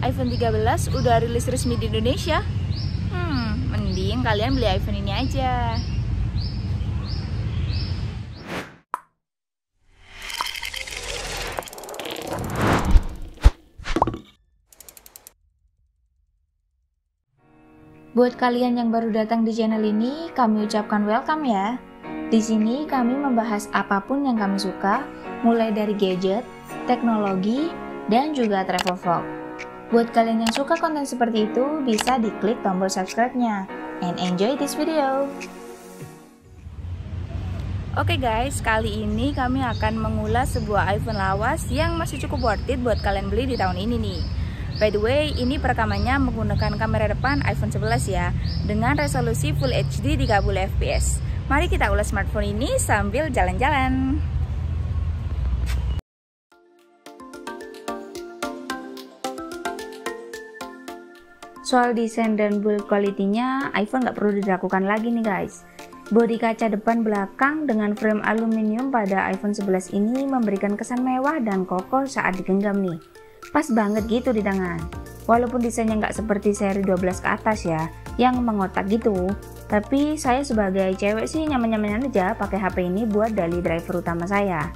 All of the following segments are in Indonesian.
iPhone 13 udah rilis resmi di Indonesia. Mending kalian beli iPhone ini aja. Buat kalian yang baru datang di channel ini, kami ucapkan welcome ya. Di sini kami membahas apapun yang kami suka, mulai dari gadget, teknologi, dan juga travel vlog. Buat kalian yang suka konten seperti itu, bisa diklik tombol subscribe-nya. And enjoy this video! Oke guys, kali ini kami akan mengulas sebuah iPhone lawas yang masih cukup worth it buat kalian beli di tahun ini nih. By the way, ini perekamannya menggunakan kamera depan iPhone 11 ya, dengan resolusi Full HD 30 fps. Mari kita ulas smartphone ini sambil jalan-jalan. Soal desain dan build quality-nya, iPhone nggak perlu diragukan lagi nih guys. Bodi kaca depan belakang dengan frame aluminium pada iPhone 11 ini memberikan kesan mewah dan kokoh saat digenggam nih. Pas banget gitu di tangan. Walaupun desainnya nggak seperti seri 12 ke atas ya, yang mengotak gitu. Tapi saya sebagai cewek sih nyaman-nyaman aja pakai HP ini buat daily driver utama saya.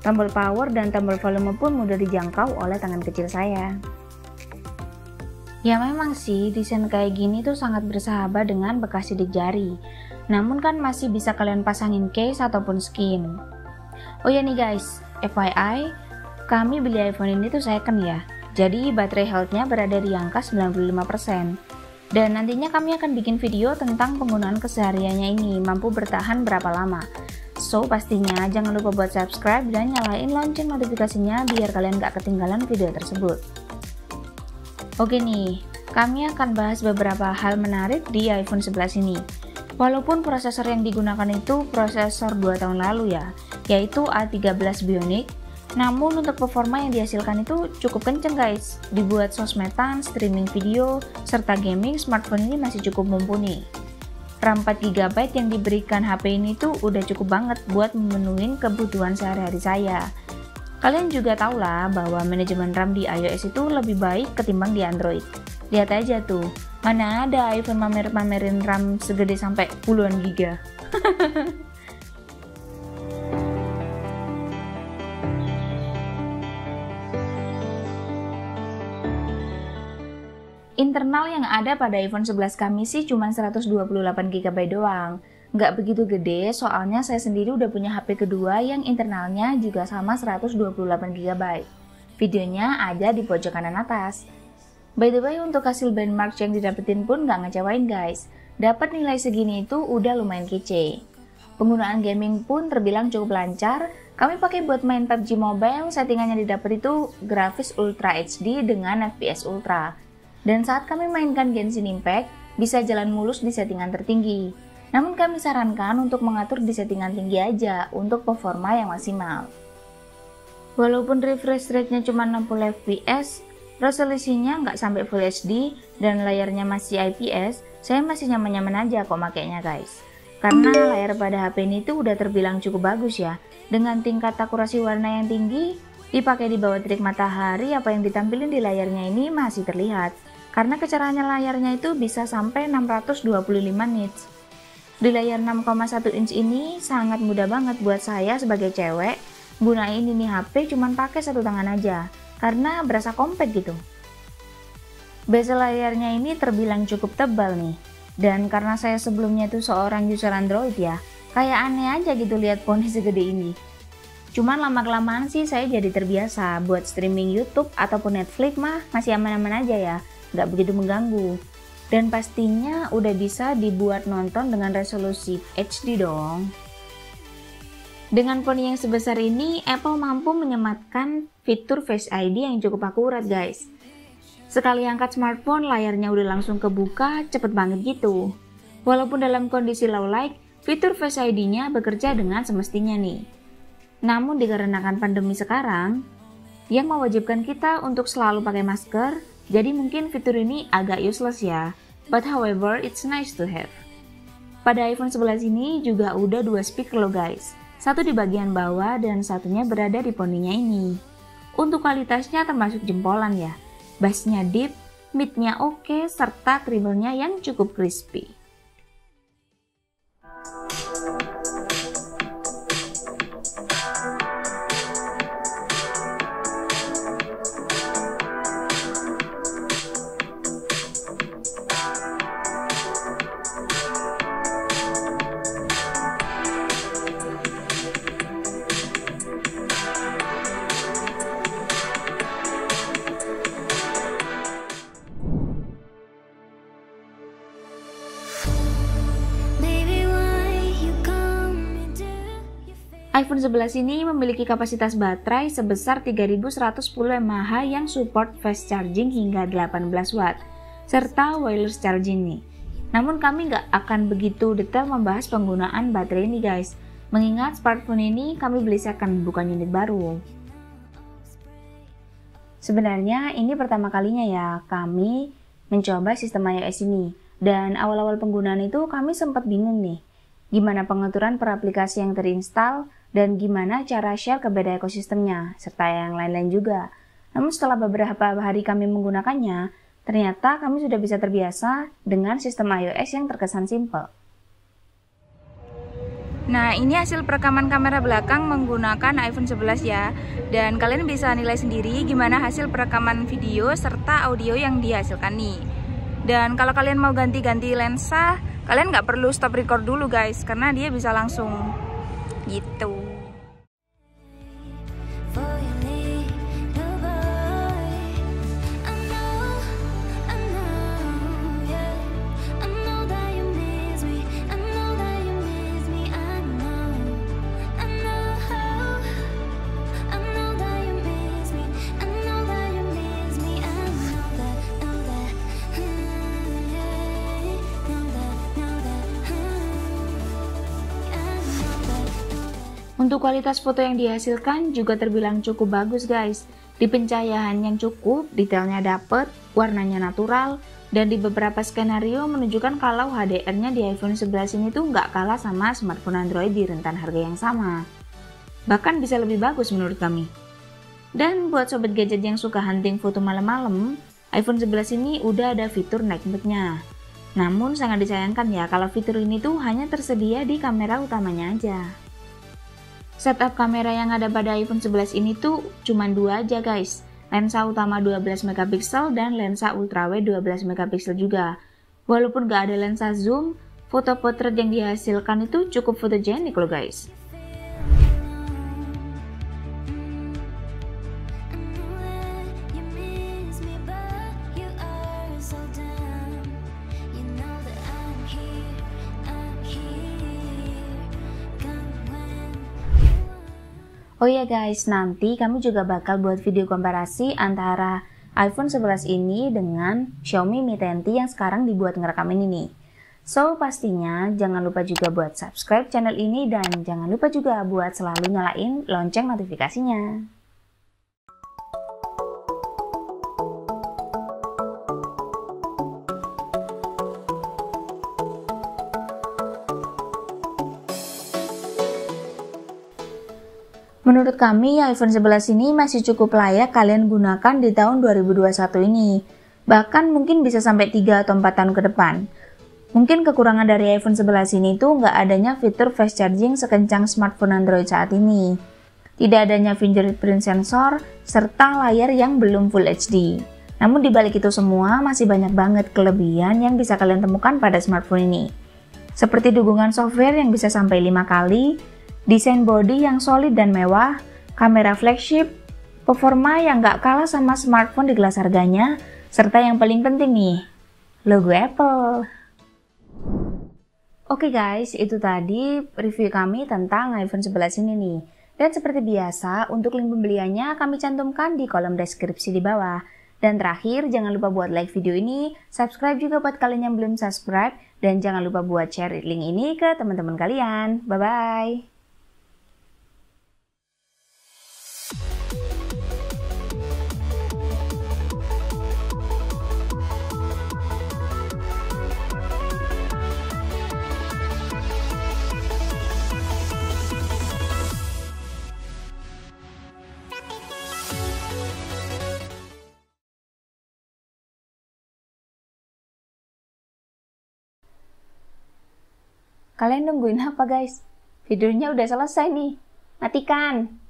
Tombol power dan tombol volume pun mudah dijangkau oleh tangan kecil saya. Ya memang sih desain kayak gini tuh sangat bersahabat dengan bekas sidik jari. Namun kan masih bisa kalian pasangin case ataupun skin. Oh ya nih guys, FYI, kami beli iPhone ini tuh second ya. Jadi baterai health-nya berada di angka 95%. Dan nantinya kami akan bikin video tentang penggunaan kesehariannya ini mampu bertahan berapa lama. So pastinya jangan lupa buat subscribe dan nyalain lonceng notifikasinya biar kalian gak ketinggalan video tersebut. Oke nih, kami akan bahas beberapa hal menarik di iPhone 11 ini. Walaupun prosesor yang digunakan itu prosesor 2 tahun lalu ya, yaitu A13 Bionic, namun untuk performa yang dihasilkan itu cukup kenceng guys. Dibuat sosmedan, streaming video, serta gaming, smartphone ini masih cukup mumpuni. RAM 4GB yang diberikan HP ini tuh udah cukup banget buat memenuhi kebutuhan sehari-hari saya. Kalian juga tahu lah bahwa manajemen RAM di iOS itu lebih baik ketimbang di Android. Lihat aja tuh, mana ada iPhone pamerin RAM segede sampai puluhan giga. Internal yang ada pada iPhone 11 kami sih cuma 128GB doang. Nggak begitu gede, soalnya saya sendiri udah punya HP kedua yang internalnya juga sama 128GB. Videonya ada di pojok kanan atas. By the way, untuk hasil benchmark yang didapetin pun nggak ngecewain guys. Dapat nilai segini itu udah lumayan kece. Penggunaan gaming pun terbilang cukup lancar. Kami pakai buat main PUBG Mobile, settingannya didapat itu grafis Ultra HD dengan FPS Ultra. Dan saat kami mainkan Genshin Impact, bisa jalan mulus di settingan tertinggi. Namun kami sarankan untuk mengatur di settingan tinggi aja untuk performa yang maksimal. Walaupun refresh rate-nya cuma 60 fps, resolusinya nggak sampai Full HD, dan layarnya masih IPS, saya masih nyaman-nyaman aja kok makainya guys. Karena layar pada HP ini tuh udah terbilang cukup bagus ya. Dengan tingkat akurasi warna yang tinggi, dipakai di bawah terik matahari, apa yang ditampilkan di layarnya ini masih terlihat. Karena kecerahannya layarnya itu bisa sampai 625 nits. Di layar 6,1 inch ini sangat mudah banget buat saya sebagai cewek gunain ini HP cuman pakai satu tangan aja, karena berasa compact gitu. Bezel layarnya ini terbilang cukup tebal nih, dan karena saya sebelumnya tuh seorang user Android ya, kayak aneh aja gitu lihat font segede ini. Cuman lama-kelamaan sih saya jadi terbiasa buat streaming YouTube ataupun Netflix mah masih aman-aman aja ya. Nggak begitu mengganggu, dan pastinya udah bisa dibuat nonton dengan resolusi HD dong. Dengan font yang sebesar ini, Apple mampu menyematkan fitur Face ID yang cukup akurat guys. Sekali angkat smartphone, layarnya udah langsung kebuka, cepet banget gitu. Walaupun dalam kondisi low light, fitur Face ID-nya bekerja dengan semestinya nih. Namun dikarenakan pandemi sekarang, yang mewajibkan kita untuk selalu pakai masker, jadi mungkin fitur ini agak useless ya, but however it's nice to have. Pada iPhone 11 ini juga udah dua speaker loh guys, satu di bagian bawah dan satunya berada di poninya ini. Untuk kualitasnya termasuk jempolan ya, bassnya deep, midnya oke, serta treble-nya yang cukup crispy. iPhone 11 ini memiliki kapasitas baterai sebesar 3110 mAh yang support fast charging hingga 18 watt, serta wireless charging nih. Namun kami nggak akan begitu detail membahas penggunaan baterai ini guys, mengingat smartphone ini kami beli second bukan unit baru. Sebenarnya ini pertama kalinya ya kami mencoba sistem iOS ini, dan awal-awal penggunaan itu kami sempat bingung nih, gimana pengaturan per aplikasi yang terinstall, dan gimana cara share ke beda ekosistemnya, serta yang lain-lain juga. Namun setelah beberapa hari kami menggunakannya, ternyata kami sudah bisa terbiasa dengan sistem iOS yang terkesan simple. Nah, ini hasil perekaman kamera belakang menggunakan iPhone 11 ya. Dan kalian bisa nilai sendiri gimana hasil perekaman video serta audio yang dihasilkan nih. Dan kalau kalian mau ganti-ganti lensa, kalian nggak perlu stop record dulu guys, karena dia bisa langsung gitu. Untuk kualitas foto yang dihasilkan juga terbilang cukup bagus guys. Di pencahayaan yang cukup, detailnya dapet, warnanya natural, dan di beberapa skenario menunjukkan kalau HDR-nya di iPhone 11 ini tuh nggak kalah sama smartphone Android di rentan harga yang sama. Bahkan bisa lebih bagus menurut kami. Dan buat sobat gadget yang suka hunting foto malam-malam, iPhone 11 ini udah ada fitur night mode-nya. Namun sangat disayangkan ya kalau fitur ini tuh hanya tersedia di kamera utamanya aja. Setup kamera yang ada pada iPhone 11 ini tuh cuma dua aja guys, lensa utama 12 megapiksel dan lensa ultrawide 12 megapiksel juga. Walaupun gak ada lensa zoom, foto potret yang dihasilkan itu cukup fotogenik loh guys. Oh ya guys, nanti kami juga bakal buat video komparasi antara iPhone 11 ini dengan Xiaomi Mi 10T yang sekarang dibuat ngerekam ini nih. So, pastinya jangan lupa juga buat subscribe channel ini dan jangan lupa juga buat selalu nyalain lonceng notifikasinya. Menurut kami, iPhone 11 ini masih cukup layak kalian gunakan di tahun 2021 ini. Bahkan mungkin bisa sampai 3 atau 4 tahun ke depan. Mungkin kekurangan dari iPhone 11 ini tuh nggak adanya fitur fast charging sekencang smartphone Android saat ini. Tidak adanya fingerprint sensor, serta layar yang belum Full HD. Namun dibalik itu semua, masih banyak banget kelebihan yang bisa kalian temukan pada smartphone ini. Seperti dukungan software yang bisa sampai 5 kali, desain body yang solid dan mewah, kamera flagship, performa yang gak kalah sama smartphone di kelas harganya, serta yang paling penting nih, logo Apple. Oke guys, itu tadi review kami tentang iPhone 11 ini nih. Dan seperti biasa, untuk link pembeliannya kami cantumkan di kolom deskripsi di bawah. Dan terakhir, jangan lupa buat like video ini, subscribe juga buat kalian yang belum subscribe, dan jangan lupa buat share link ini ke teman-teman kalian. Bye-bye! Kalian nungguin apa guys? Videonya udah selesai nih. Matikan!